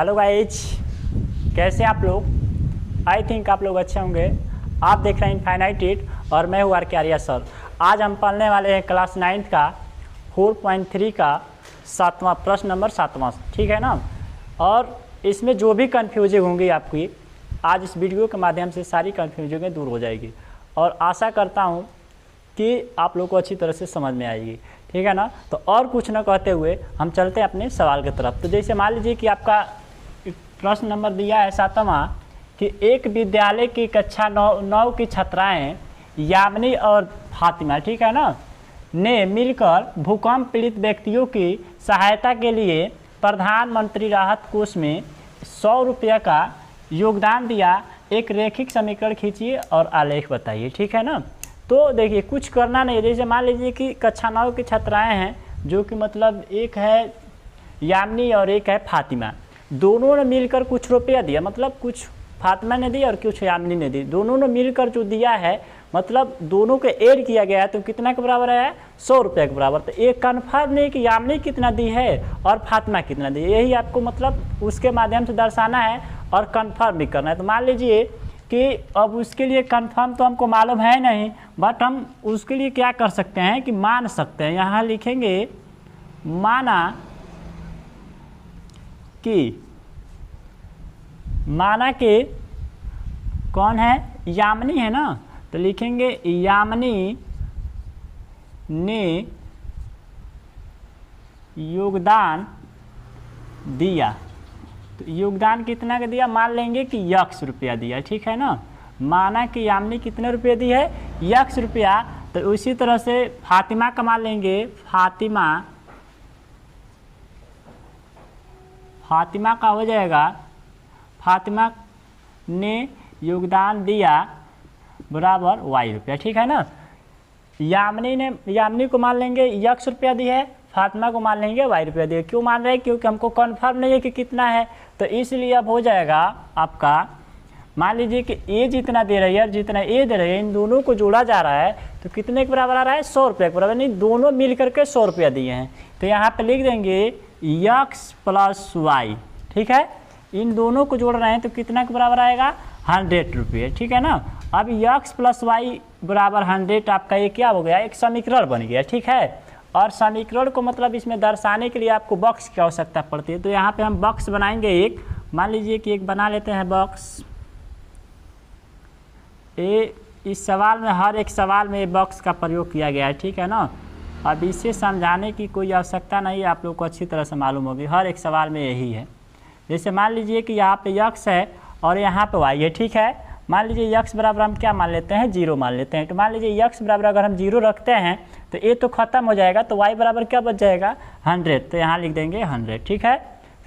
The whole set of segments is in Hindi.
हेलो गाइज, कैसे आप लोग? आई थिंक आप लोग अच्छे होंगे। आप देख रहे हैं इनफाइनाइट इट और मैं हूँ आर.के. आर्या सर। आज हम पढ़ने वाले हैं क्लास 9 का 4.3 का 7वां प्रश्न नंबर 7वां, ठीक है ना। और इसमें जो भी कन्फ्यूजिंग होंगी आपकी, आज इस वीडियो के माध्यम से सारी कन्फ्यूजिंगें दूर हो जाएगी और आशा करता हूँ कि आप लोग को अच्छी तरह से समझ में आएगी, ठीक है ना। तो और कुछ न कहते हुए हम चलते हैं अपने सवाल की तरफ। तो जैसे मान लीजिए कि आपका प्रश्न नंबर दिया है 7वां कि एक विद्यालय की कक्षा 9 की छात्राएं यामिनी और फातिमा, ठीक है ना, ने मिलकर भूकंप पीड़ित व्यक्तियों की सहायता के लिए प्रधानमंत्री राहत कोष में 100 रुपये का योगदान दिया। एक रैखिक समीकरण खींचिए और आलेख बताइए, ठीक है ना। तो देखिए, कुछ करना नहीं। जैसे मान लीजिए कि कक्षा 9 की छात्राएं हैं, जो कि मतलब एक है यामिनी और एक है फातिमा। दोनों ने मिलकर कुछ रुपया दिया, मतलब कुछ फातिमा ने दी और कुछ यामिनी ने दी। दोनों ने मिलकर जो दिया है, मतलब दोनों को ऐड किया गया है, तो कितना के बराबर है? 100 रुपये के बराबर। तो एक कन्फर्म नहीं कि यामिनी कितना दी है और फातिमा कितना दी है, यही आपको मतलब उसके माध्यम से दर्शाना है और कन्फर्म भी करना है। तो मान लीजिए कि अब उसके लिए कंफर्म तो हमको मालूम है नहीं, बट हम उसके लिए क्या कर सकते हैं कि मान सकते हैं। यहाँ लिखेंगे माना कि कौन है? यामिनी है ना। तो लिखेंगे यामिनी ने योगदान दिया। तो योगदान कितना का दिया? मान लेंगे कि X रुपया दिया, ठीक है ना। माना कि यामिनी कितने रुपये दी है? X रुपया। तो उसी तरह से फातिमा का मान लेंगे। फातिमा का हो जाएगा, फातिमा ने योगदान दिया बराबर Y रुपया, ठीक है ना। यामिनी को मान लेंगे X रुपया दी है, फातिमा को मान लेंगे Y रुपया दिए। क्यों मान रहे हैं? क्योंकि हमको कन्फर्म नहीं है कि कितना है। तो इसलिए अब हो जाएगा आपका, मान लीजिए कि A जितना दे रही है और जितना A दे रही है, इन दोनों को जोड़ा जा रहा है तो कितने के बराबर आ रहा है? 100 रुपये के बराबर। नहीं, दोनों मिल करके 100 रुपया दिए हैं। तो यहाँ पे लिख देंगे X प्लस Y, ठीक है। इन दोनों को जोड़ रहे हैं तो कितना के बराबर आएगा? 100 रुपये, ठीक है ना। अब X प्लस Y बराबर 100 आपका ये क्या हो गया? एक समीकरण बन गया, ठीक है। और समीकरण को मतलब इसमें दर्शाने के लिए आपको बॉक्स की आवश्यकता पड़ती है। तो यहाँ पे हम बॉक्स बनाएंगे एक। मान लीजिए कि एक बना लेते हैं बॉक्स। इस सवाल में, हर एक सवाल में बॉक्स का प्रयोग किया गया है, ठीक है ना। अब इसे समझाने की कोई आवश्यकता नहीं है, आप लोग को अच्छी तरह से मालूम होगी। हर एक सवाल में यही है। जैसे मान लीजिए कि यहाँ पे X है और यहाँ पे Y है, ठीक है। मान लीजिए X बराबर हम क्या मान लेते हैं? 0 मान लेते हैं। तो मान लीजिए X बराबर अगर हम 0 रखते हैं तो ये तो ख़त्म हो जाएगा। तो Y बराबर क्या बच जाएगा? 100। तो यहाँ लिख देंगे 100, ठीक है।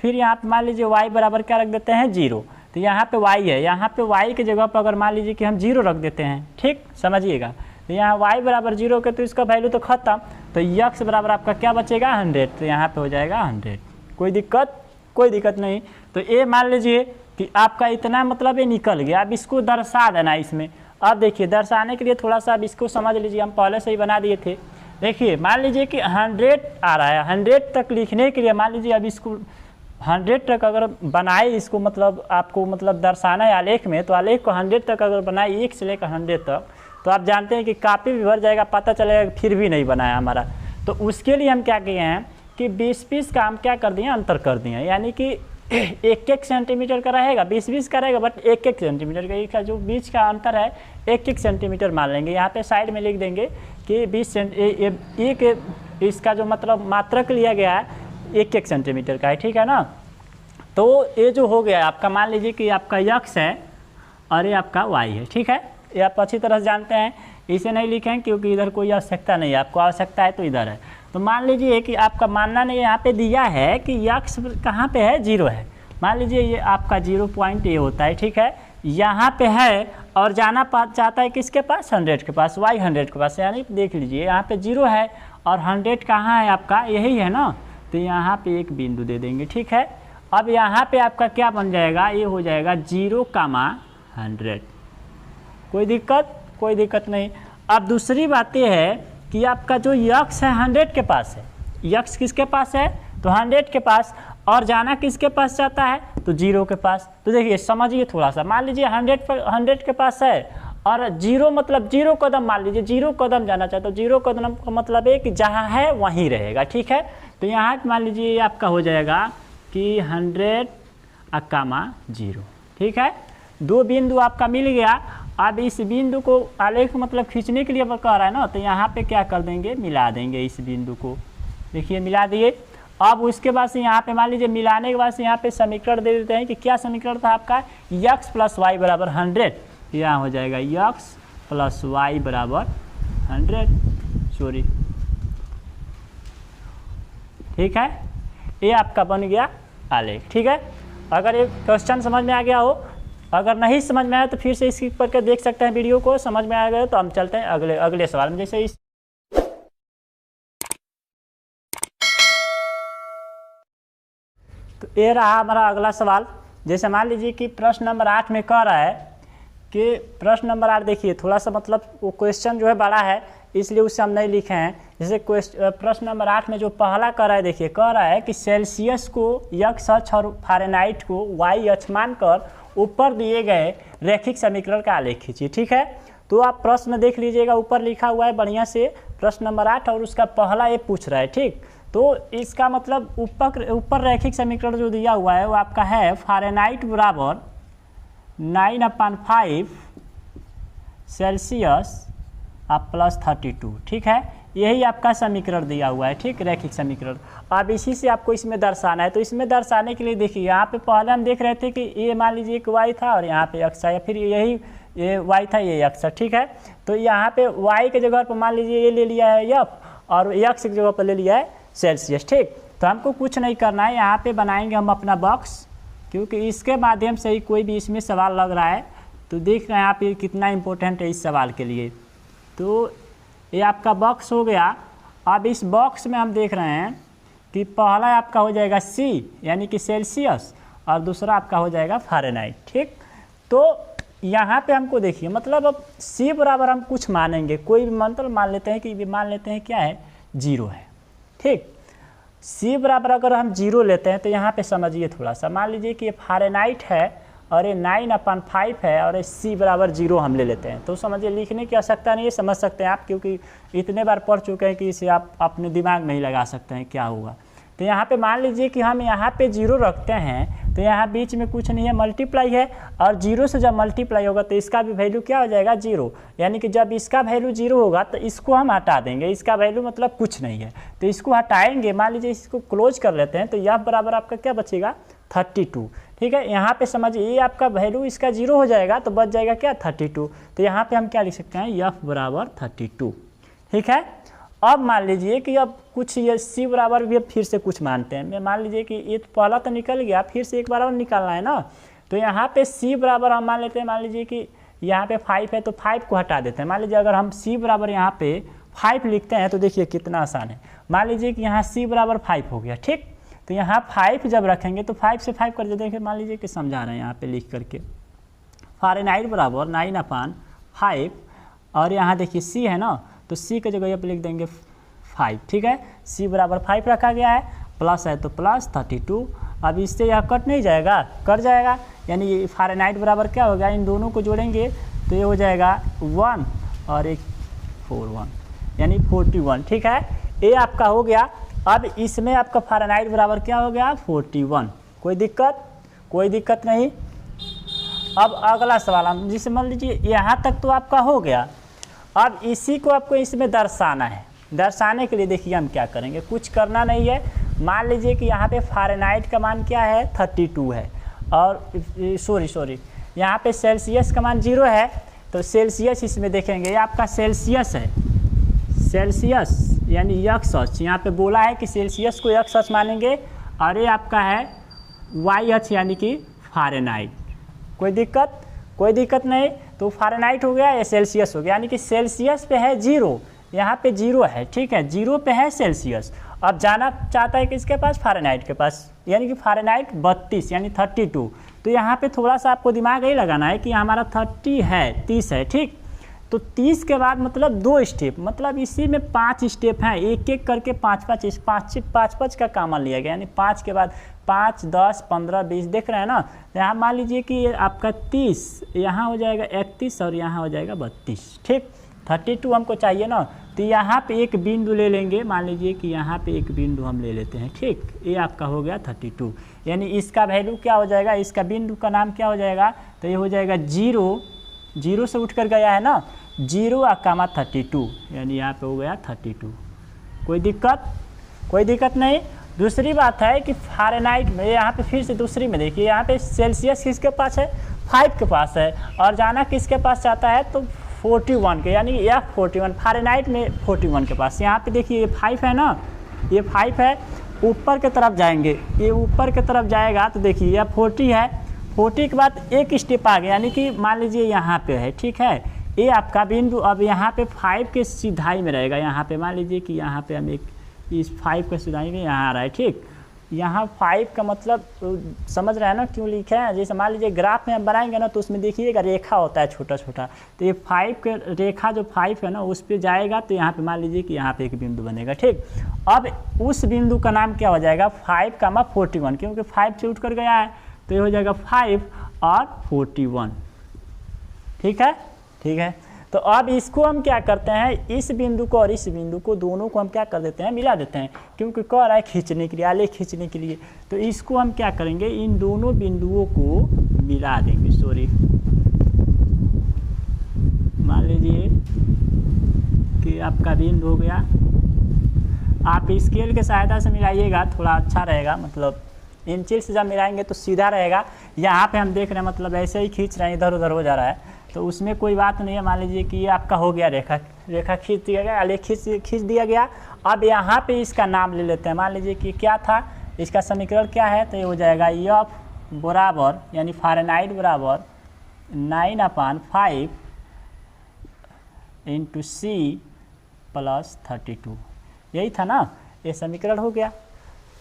फिर यहाँ पे मान लीजिए Y बराबर क्या रख देते हैं? 0। तो यहाँ पे Y है, यहाँ पे Y की जगह पर अगर मान लीजिए कि हम 0 रख देते हैं, ठीक, समझिएगा। तो यहाँ Y बराबर 0 के तो इसका वैल्यू तो ख़त्म। तो X बराबर आपका क्या बचेगा? 100। तो यहाँ पे हो जाएगा 100। कोई दिक्कत नहीं। तो ये मान लीजिए कि आपका इतना मतलब ये निकल गया। अब इसको दर्शा देना इसमें। अब देखिए, दर्शाने के लिए थोड़ा सा अब इसको समझ लीजिए, हम पहले से ही बना दिए थे। देखिए, मान लीजिए कि 100 आ रहा है। 100 तक लिखने के लिए मान लीजिए अब इसको 100 तक अगर बनाए, इसको मतलब आपको मतलब दर्शाना है आलेख में, तो आलेख को 100 तक अगर बनाए, 1 से लेकर 100 तक, तो आप जानते हैं कि कापी भी भर जाएगा, पता चलेगा फिर भी नहीं बनाया हमारा। तो उसके लिए हम क्या किए हैं कि 20-20 का हम क्या कर दिए? अंतर कर दिए। यानी कि 1-1 सेंटीमीटर का रहेगा, 20-20 का रहेगा, बट 1-1 सेंटीमीटर का, इसका जो बीच का अंतर है 1-1 सेंटीमीटर मान लेंगे। यहाँ पे साइड में लिख देंगे कि 20 इसका जो मतलब मात्रक लिया गया है 1-1 सेंटीमीटर का है, ठीक है ना। तो ये जो हो गया आपका, मान लीजिए कि आपका X है और ये आपका Y है, ठीक है। ये आप अच्छी तरह से जानते हैं। इसे नहीं लिखें क्योंकि इधर कोई आवश्यकता नहीं है, आपको आवश्यकता है तो इधर है। तो मान लीजिए कि आपका मानना नहीं, यहाँ पे दिया है कि X कहाँ पे है? 0 है। मान लीजिए ये आपका 0 पॉइंट ये होता है, ठीक है। यहाँ पे है और जाना चाहता है किसके पास? 100 के पास, Y 100 के पास। यानी देख लीजिए यहाँ पे 0 है और 100 कहाँ है आपका? यही है ना। तो यहाँ पे एक बिंदु दे देंगे, ठीक है। अब यहाँ पे आपका क्या बन जाएगा? ये हो जाएगा 0,100। कोई दिक्कत नहीं। अब दूसरी बात ये है कि आपका जो X है 100 के पास है। X किसके पास है? तो 100 के पास। और जाना किसके पास चाहता है, तो 0 के पास। तो देखिए समझिए थोड़ा सा, मान लीजिए 100 के पास है और 0 मतलब 0 कदम, मान लीजिए 0 कदम जाना चाहते हो। 0 कदम का मतलब है कि जहाँ है वहीं रहेगा, ठीक है। तो यहाँ मान लीजिए ये आपका हो जाएगा कि 100 अकामा 0, ठीक है। 2 बिंदु आपका मिल गया। अब इस बिंदु को आलेख मतलब खींचने के लिए कह रहा है ना, तो यहाँ पे क्या कर देंगे, मिला देंगे इस बिंदु को। देखिए मिला दिए। अब उसके बाद से यहाँ पे मान लीजिए मिलाने के बाद से यहाँ पे समीकरण दे देते हैं कि क्या समीकरण था आपका, x + y = 100। यहाँ हो जाएगा x + y = 100, सॉरी, ठीक है। ये आपका बन गया आलेख, ठीक है। अगर ये क्वेश्चन समझ में आ गया हो, अगर नहीं समझ में आया तो फिर से स्किप करके देख सकते हैं वीडियो को। समझ में आ गया तो हम चलते हैं अगले सवाल में। जैसे इस तो ये रहा हमारा अगला सवाल। जैसे मान लीजिए कि प्रश्न नंबर 8 में कह रहा है कि प्रश्न नंबर 8 देखिए थोड़ा सा मतलब वो क्वेश्चन जो है बड़ा है, इसलिए उसे हम नहीं लिखे हैं। जैसे प्रश्न नंबर 8 में जो पहला कह रहा है, देखिए कह रहा है कि सेल्सियस को x अक्ष और फ़ारेनहाइट को y अक्ष मानकर ऊपर दिए गए रैखिक समीकरण का आलेख खींचिए, ठीक है। तो आप प्रश्न देख लीजिएगा, ऊपर लिखा हुआ है बढ़िया से, प्रश्न नंबर 8 और उसका पहला ये पूछ रहा है, ठीक। तो इसका मतलब ऊपर रैखिक समीकरण जो दिया हुआ है वो आपका है फ़ारेनहाइट = 9/5 सेल्सियस +32, ठीक है। यही आपका समीकरण दिया हुआ है, ठीक, रैखिक समीकरण। अब इसी से आपको इसमें दर्शाना है। तो इसमें दर्शाने के लिए देखिए यहाँ पे पहले हम देख रहे थे कि ये मान लीजिए एक y था और यहाँ पे x है, या फिर यही ये y था ये x है, ठीक है। तो यहाँ पे y के जगह पर मान लीजिए ये ले लिया है f और x की जगह पर ले लिया है सेल्सियस, ठीक। तो हमको कुछ नहीं करना है, यहाँ पे बनाएंगे हम अपना बॉक्स, क्योंकि इसके माध्यम से ही कोई भी इसमें सवाल लग रहा है। तो देख रहे हैं आप ये कितना इम्पोर्टेंट है इस सवाल के लिए। तो ये आपका बॉक्स हो गया। अब इस बॉक्स में हम देख रहे हैं कि पहला आपका हो जाएगा C यानी कि सेल्सियस और दूसरा आपका हो जाएगा फ़ारेनहाइट, ठीक। तो यहाँ पे हमको देखिए मतलब अब C बराबर हम कुछ मानेंगे, कोई भी मतलब मान लेते हैं कि मान लेते हैं क्या है, 0 है, ठीक। C बराबर अगर हम 0 लेते हैं तो यहाँ पे समझिए थोड़ा सा, मान लीजिए कि ये फ़ारेनहाइट है और ये 9/5 है और ये C = 0 हम ले लेते हैं। तो समझिए लिखने की आवश्यकता नहीं है, समझ सकते हैं आप, क्योंकि इतने बार पढ़ चुके हैं कि इसे आप अपने दिमाग में ही लगा सकते हैं क्या होगा। तो यहाँ पे मान लीजिए कि हम यहाँ पे 0 रखते हैं, तो यहाँ बीच में कुछ नहीं है, मल्टीप्लाई है, और 0 से जब मल्टीप्लाई होगा तो इसका भी वैल्यू क्या हो जाएगा, 0। यानी कि जब इसका वैल्यू 0 होगा तो इसको हम हटा देंगे, इसका वैल्यू मतलब कुछ नहीं है, तो इसको हटाएंगे। मान लीजिए इसको क्लोज कर लेते हैं, तो यह बराबर आपका क्या बचेगा, 32, ठीक है। यहाँ पे समझिए ये आपका वैल्यू इसका 0 हो जाएगा तो बच जाएगा क्या, 32। तो यहाँ पे हम क्या लिख सकते हैं, f = 32, ठीक है। अब मान लीजिए कि अब कुछ ये C बराबर भी अब फिर से कुछ मानते हैं। मैं मान लीजिए कि ये पहला तो निकल गया, फिर से एक बार और निकालना है ना। तो यहाँ पे C बराबर हम मान लेते हैं, मान लीजिए कि यहाँ पे 5 है तो 5 को हटा देते हैं। मान लीजिए अगर हम C बराबर यहाँ पे 5 लिखते हैं तो देखिए कितना आसान है। मान लीजिए कि यहाँ C बराबर 5 हो गया, ठीक। तो यहाँ 5 जब रखेंगे तो 5 से 5 कर देते हैं। मान लीजिए कि समझा रहे हैं यहाँ पे लिख करके, फ़ारेनहाइट = 9/5 और यहाँ देखिए C है ना, तो C की जगह यहाँ पे लिख देंगे 5, ठीक है। C = 5 रखा गया है, प्लस है तो +32। अब इससे यह कट नहीं जाएगा, कट जाएगा, यानी ये फ़ारेनहाइट बराबर क्या हो गया, इन दोनों को जोड़ेंगे तो ये हो जाएगा 1 और एक 41 यानी 41, ठीक है। ये आपका हो गया। अब इसमें आपका फ़ारेनहाइट बराबर क्या हो गया, 41। कोई दिक्कत नहीं। अब अगला सवाल हम जिसे मान लीजिए यहाँ तक तो आपका हो गया। अब इसी को आपको इसमें दर्शाना है। दर्शाने के लिए देखिए हम क्या करेंगे, कुछ करना नहीं है। मान लीजिए कि यहाँ पे फ़ारेनहाइट का मान क्या है, 32 है, और सॉरी यहाँ पे सेल्सियस का मान 0 है, तो सेल्सियस इसमें देखेंगे, ये आपका सेल्सियस है, सेल्सियस यानी x अक्ष। यहाँ पे बोला है कि सेल्सियस को x अक्ष मानेंगे, और ये आपका है y अक्ष यानी कि फ़ारेनहाइट। कोई दिक्कत नहीं। तो फ़ारेनहाइट हो गया, या सेल्सियस हो गया, यानी कि सेल्सियस पे है 0, यहाँ पे 0 है, ठीक है, 0 पे है सेल्सियस। अब जाना चाहता है किसके पास, फ़ारेनहाइट के पास, यानी कि फ़ारेनहाइट 32 यानी 32। तो यहाँ पे थोड़ा सा आपको दिमाग यही लगाना है कि हमारा 30 है, 30 है, ठीक। तो 30 के बाद मतलब 2 स्टेप, मतलब इसी में 5 स्टेप हैं, एक एक करके 5 का कामन लिया गया, यानी 5 के बाद 5, 10, 15, 20 देख रहे हैं ना। यहाँ मान लीजिए कि आपका 30 यहाँ हो जाएगा 31 और यहाँ हो जाएगा 32, ठीक। 32 हमको चाहिए ना, तो यहाँ पे एक बिंदु ले लेंगे, मान लीजिए कि यहाँ पे एक बिंदु हम ले लेते हैं, ठीक। ये आपका हो गया 32, यानी इसका वैल्यू क्या हो जाएगा, इसका बिंदु का नाम क्या हो जाएगा, तो ये हो जाएगा 0 से उठ कर गया है ना, 0 कामा 32, यानी यहाँ पे हो गया 32। कोई दिक्कत नहीं। दूसरी बात है कि फ़ारेनहाइट में, यहाँ पे फिर से दूसरी में देखिए, यहाँ पे सेल्सियस किसके पास है, 5 के पास है, और जाना किसके पास चाहता है, तो 41 के, यानी F41, फ़ारेनहाइट में 41 के पास। यहाँ पे देखिए ये 5 है ना, ये 5 है, ऊपर की तरफ जाएंगे, ये ऊपर की तरफ जाएगा तो देखिए यह 40 है, 40 के बाद एक स्टेप आ गया, यानी कि मान लीजिए यहाँ पे है, ठीक है। ये आपका बिंदु अब यहाँ पे 5 के सीधाई में रहेगा, यहाँ पे मान लीजिए कि यहाँ पे हम एक इस 5 के सीधाई में यहाँ आ रहा है, ठीक। यहाँ 5 का मतलब समझ रहे हैं ना क्यों लिखे हैं, जैसे मान लीजिए ग्राफ में हम बनाएंगे ना तो उसमें देखिएगा रेखा होता है छोटा छोटा, तो ये 5 के रेखा जो 5 है ना उस पर जाएगा तो यहाँ पे मान लीजिए कि यहाँ पे एक बिंदु बनेगा, ठीक। अब उस बिंदु का नाम क्या हो जाएगा, 5,41, क्योंकि 5 से उठ कर गया है, तो ये हो जाएगा 5 और 41, ठीक है। तो अब इसको हम क्या करते हैं, इस बिंदु को और इस बिंदु को दोनों को हम क्या कर देते हैं, मिला देते हैं, क्योंकि कह रहा है खींचने के लिए, आलेख खींचने के लिए। तो इसको हम क्या करेंगे, इन दोनों बिंदुओं को मिला देंगे। सॉरी, मान लीजिए कि आपका बिंदु हो गया, आप स्केल के सहायता से मिलाइएगा, थोड़ा अच्छा रहेगा, मतलब इंचिल से जब मिलाएंगे तो सीधा रहेगा। यहाँ पे हम देख रहे हैं मतलब ऐसे ही खींच रहे हैं, इधर उधर हो जा रहा है, तो उसमें कोई बात नहीं है। मान लीजिए कि ये आपका हो गया, रेखा खींच दिया गया, आलेख खींच दिया गया। अब यहाँ पे इसका नाम ले लेते हैं, मान लीजिए कि क्या था, इसका समीकरण क्या है, तो ये हो जाएगा F बराबर, यानी फ़ारेनहाइट बराबर 9/5 × C + 32, यही था ना, ये समीकरण हो गया।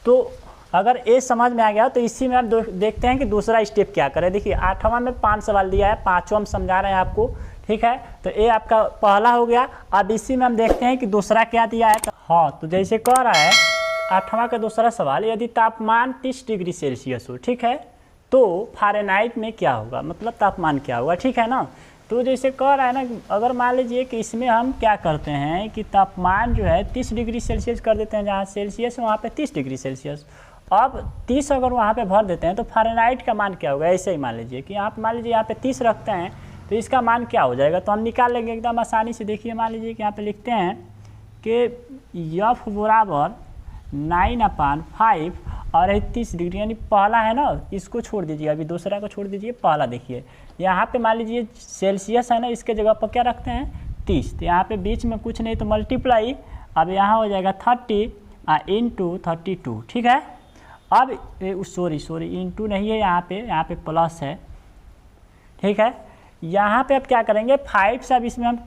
तो अगर ये समझ में आ गया तो इसी में आप देखते हैं कि दूसरा स्टेप क्या करें। देखिए 8वां में 5 सवाल दिया है, 5वां हम समझा रहे हैं आपको, ठीक है। तो ये आपका पहला हो गया। अब इसी में हम देखते हैं कि दूसरा क्या दिया है। हाँ, तो जैसे कह रहा है 8वां का दूसरा सवाल, यदि तापमान 30 डिग्री सेल्सियस हो, ठीक है, तो फ़ारेनहाइट में क्या होगा, मतलब तापमान क्या होगा, ठीक है ना। तो जैसे कह रहा है ना, अगर मान लीजिए कि इसमें हम क्या करते हैं कि तापमान जो है 30 डिग्री सेल्सियस कर देते हैं, जहाँ सेल्सियस है वहाँ पे 30 डिग्री सेल्सियस। अब 30 अगर वहाँ पे भर देते हैं तो फ़ारेनहाइट का मान क्या होगा, ऐसे ही मान लीजिए कि आप मान लीजिए यहाँ पे 30 रखते हैं तो इसका मान क्या हो जाएगा, तो हम निकाल लेंगे एकदम आसानी से। देखिए मान लीजिए कि यहाँ पे लिखते हैं कि F बराबर 9/5 और 30 डिग्री, यानी पहला है ना, इसको छोड़ दीजिए, अभी दूसरा को छोड़ दीजिए, पहला देखिए यहाँ पे मान लीजिए सेल्सियस है ना, इसके जगह पर क्या रखते हैं 30, तो यहाँ पे बीच में कुछ नहीं तो मल्टीप्लाई, अब यहाँ हो जाएगा 30 × 32, ठीक है। अब सॉरी इंटू नहीं है, यहाँ पे प्लस है, ठीक है। यहाँ पे अब क्या करेंगे, 5 से अब इसमें हम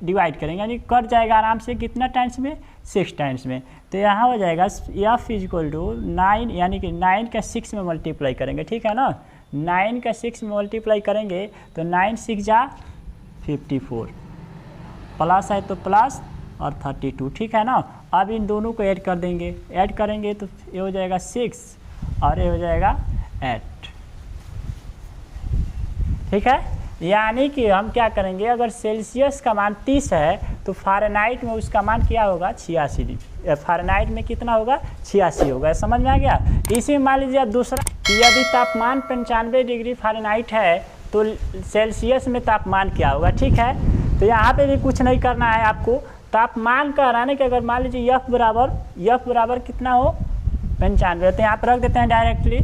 डिवाइड करेंगे, यानी कट जाएगा आराम से, कितना टाइम्स में, 6 टाइम्स में। तो यहाँ हो जाएगा F = 9, यानी कि 9 का 6 में मल्टीप्लाई करेंगे, ठीक है ना। 9 का 6 में मल्टीप्लाई करेंगे तो 9 × 6 = 54, प्लस है तो प्लस और 32, ठीक है ना। अब इन दोनों को ऐड कर देंगे, ऐड करेंगे तो ये हो जाएगा 6 और ये हो जाएगा 8, ठीक है। यानी कि हम क्या करेंगे, अगर सेल्सियस का मान 30 है तो फ़ारेनहाइट में उसका मान क्या होगा, 86, फ़ारेनहाइट में कितना होगा, 86 होगा। समझ में आ गया। इसी में मान लीजिए अब दूसरा, यदि तापमान 95 डिग्री फ़ारेनहाइट है तो सेल्सियस में तापमान क्या होगा, ठीक है। तो यहाँ पे भी कुछ नहीं करना है आपको, तापमान का रहने कि अगर मान लीजिए F बराबर कितना हो, 95, तो यहाँ पर रख देते हैं डायरेक्टली,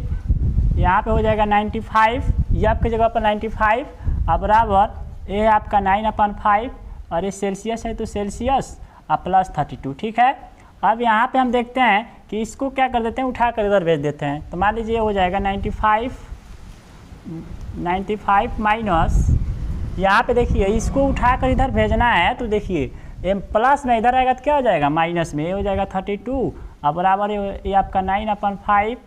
यहाँ पे हो जाएगा 95, F की जगह पर 95 और बराबर ये आपका 9/5 और ये सेल्सियस है तो सेल्सियस और प्लस 32, ठीक है। अब यहाँ पे हम देखते हैं कि इसको क्या कर देते हैं, उठा कर इधर भेज देते हैं, तो मान लीजिए हो जाएगा 95 माइनस, यहाँ पे देखिए इसको उठा कर इधर भेजना है, तो देखिए प्लस में इधर आएगा तो क्या हो जाएगा, माइनस में, ये हो जाएगा 32 और बराबर ये आपका 9/5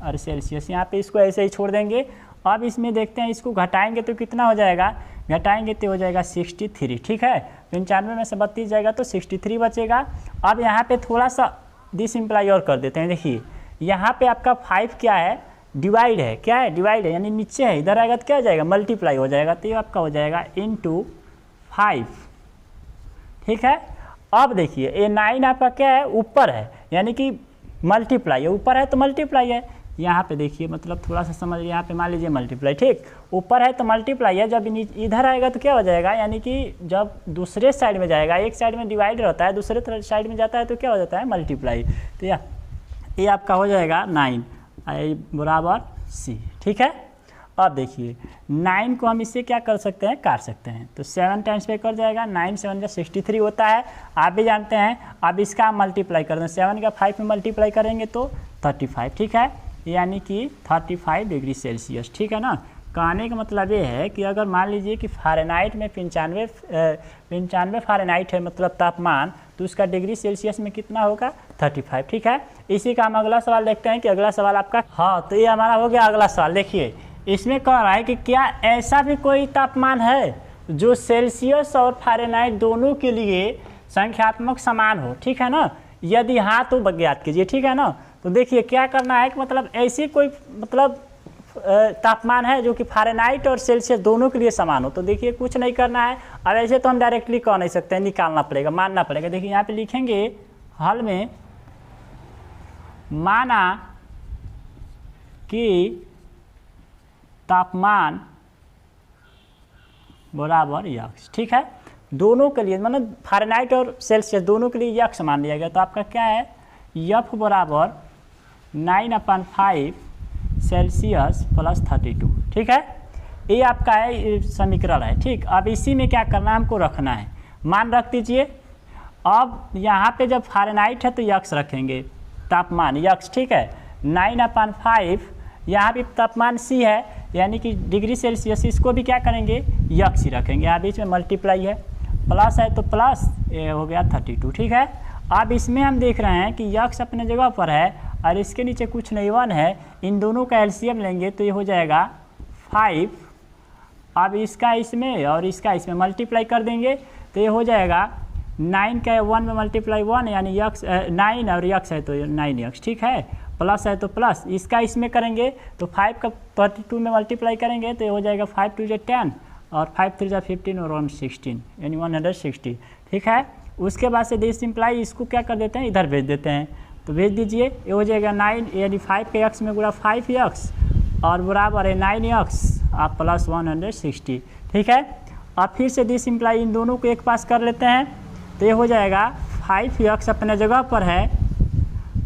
और सेल्सियस। यहाँ पे इसको ऐसे ही छोड़ देंगे। अब इसमें देखते हैं, इसको घटाएंगे तो कितना हो जाएगा, घटाएंगे तो हो जाएगा 63। ठीक है, 95 में से 32 जाएगा तो 63 बचेगा। अब यहाँ पे थोड़ा सा डिसिम्प्लाई और कर देते हैं। देखिए यहाँ पे आपका 5 क्या है, डिवाइड है, क्या है, डिवाइड है, यानी नीचे है, इधर आएगा तो क्या हो जाएगा, मल्टीप्लाई हो जाएगा, तो ये आपका हो जाएगा इंटू 5। ठीक है, अब देखिए ये 9 आपका क्या है, ऊपर है, यानी कि मल्टीप्लाई है, ऊपर है तो मल्टीप्लाई है। यहाँ पे देखिए मतलब थोड़ा सा समझ, यहाँ पे मान लीजिए मल्टीप्लाई, ठीक, ऊपर है तो मल्टीप्लाई है, जब इधर आएगा तो क्या हो जाएगा, यानी कि जब दूसरे साइड में जाएगा, एक साइड में डिवाइड रहता है, दूसरे साइड में जाता है तो क्या हो जाता है, मल्टीप्लाई। तो ये आपका हो जाएगा 9 बराबर C। ठीक है, अब देखिए 9 को हम इससे क्या कर सकते हैं, काट सकते हैं, तो 7 टाइम्स पे कर जाएगा, 9 7 का 63 होता है, आप भी जानते हैं। अब इसका हम मल्टीप्लाई कर दें, 7 का 5 में मल्टीप्लाई करेंगे तो 35। ठीक है, यानी कि 35 डिग्री सेल्सियस। ठीक है ना, कहने का मतलब ये है कि अगर मान लीजिए कि फ़ारेनहाइट में 95 फ़ारेनहाइट है मतलब तापमान, तो उसका डिग्री सेल्सियस में कितना होगा, 35। ठीक है, इसी का हम अगला सवाल देखते हैं कि अगला सवाल आपका, हाँ तो ये हमारा हो गया अगला सवाल। देखिए इसमें कह रहा है कि क्या ऐसा भी कोई तापमान है जो सेल्सियस और फ़ारेनहाइट दोनों के लिए संख्यात्मक समान हो। ठीक है ना, यदि हाँ तो ज्ञात कीजिए। ठीक है ना, तो देखिए क्या करना है कि मतलब ऐसी कोई मतलब तापमान है जो कि फ़ारेनहाइट और सेल्सियस दोनों के लिए समान हो। तो देखिए कुछ नहीं करना है, अब ऐसे तो हम डायरेक्टली कह नहीं सकते, निकालना पड़ेगा, मानना पड़ेगा। देखिए यहाँ पे लिखेंगे हल में, माना कि तापमान बराबर यक्स। ठीक है, दोनों के लिए मतलब फ़ारेनहाइट और सेल्सियस दोनों के लिए यक्स मान लिया गया, तो आपका क्या है, F बराबर 9/5 सेल्सियस प्लस 32। ठीक है, ये आपका है समीकरण है। ठीक, अब इसी में क्या करना है, हमको रखना है, मान रख दीजिए। अब यहाँ पे जब फ़ारेनहाइट है तो यक्स रखेंगे, तापमान यक्स। ठीक है, 9/5, यहाँ भी तापमान C है, यानी कि डिग्री सेल्सियस, इसको भी क्या करेंगे, यक्स ही रखेंगे। यहाँ बीच में मल्टीप्लाई है, प्लस है तो प्लस, ये हो गया 32। ठीक है, अब इसमें हम देख रहे हैं कि यक्स अपने जगह पर है और इसके नीचे कुछ नहीं 1 है, इन दोनों का एलसीएम लेंगे तो ये हो जाएगा 5। अब इसका इसमें और इसका इसमें मल्टीप्लाई कर देंगे तो ये हो जाएगा 9 का 1 में मल्टीप्लाई 1, यानी यक्स 9 और यक्स है तो 9x। ठीक है, प्लस है तो प्लस, इसका इसमें करेंगे तो 5 का 32 में मल्टीप्लाई करेंगे तो ये हो जाएगा 5 2 जा 10 और 5 3 जा 15 और 1 16, यानी 160। ठीक है, उसके बाद से डिसिम्प्लाई, इसको क्या कर देते हैं, इधर भेज देते हैं, तो भेज दीजिए, ये हो जाएगा 9, यानी 5 के x में गुणा 5x और बराबर है 9x आप प्लस 160। ठीक है, अब फिर से डिसिम्प्लाई इन दोनों को एक पास कर लेते हैं तो ये हो जाएगा 5x अपने जगह पर है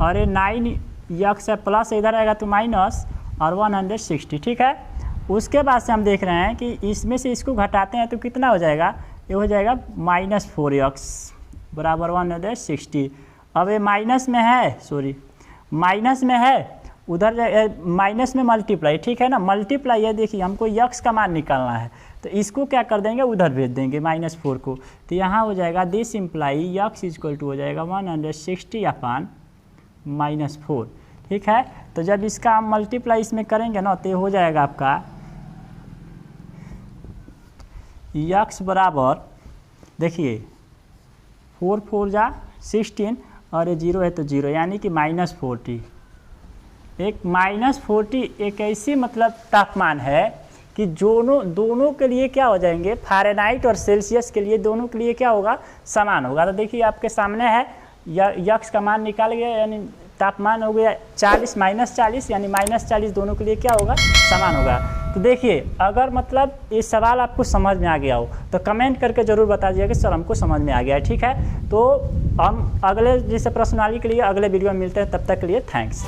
और ये 9x है, प्लस इधर आएगा तो माइनस और 160। ठीक है, उसके बाद से हम देख रहे हैं कि इसमें से इसको घटाते हैं तो कितना हो जाएगा, ये हो जाएगा -4x बराबर 160। अब ये माइनस में है, सॉरी माइनस में है, उधर माइनस में मल्टीप्लाई। ठीक है ना, मल्टीप्लाई है, देखिए हमको यक्स का मान निकालना है तो इसको क्या कर देंगे, उधर भेज देंगे -4 को, तो यहाँ हो जाएगा this implies x equal to हो जाएगा 160/-4। ठीक है, तो जब इसका हम मल्टीप्लाई इसमें करेंगे ना तो ये हो जाएगा आपका यक्स बराबर, देखिए 4 4 जा 16 और ये 0 है तो 0, यानी कि -40। एक -40 एक ऐसी मतलब तापमान है कि दोनों के लिए क्या हो जाएंगे, फ़ारेनहाइट और सेल्सियस के लिए दोनों के लिए क्या होगा, समान होगा। तो देखिए आपके सामने है, यक्स का मान निकाल गया, यानी तापमान हो गया 40 -40, यानी -40 दोनों के लिए क्या होगा, समान होगा। तो देखिए अगर मतलब ये सवाल आपको समझ में आ गया हो तो कमेंट करके ज़रूर बता दीजिएगा कि सर हमको समझ में आ गया है। ठीक है, तो हम अगले जैसे प्रश्नावली के लिए अगले वीडियो में मिलते हैं, तब तक के लिए थैंक्स।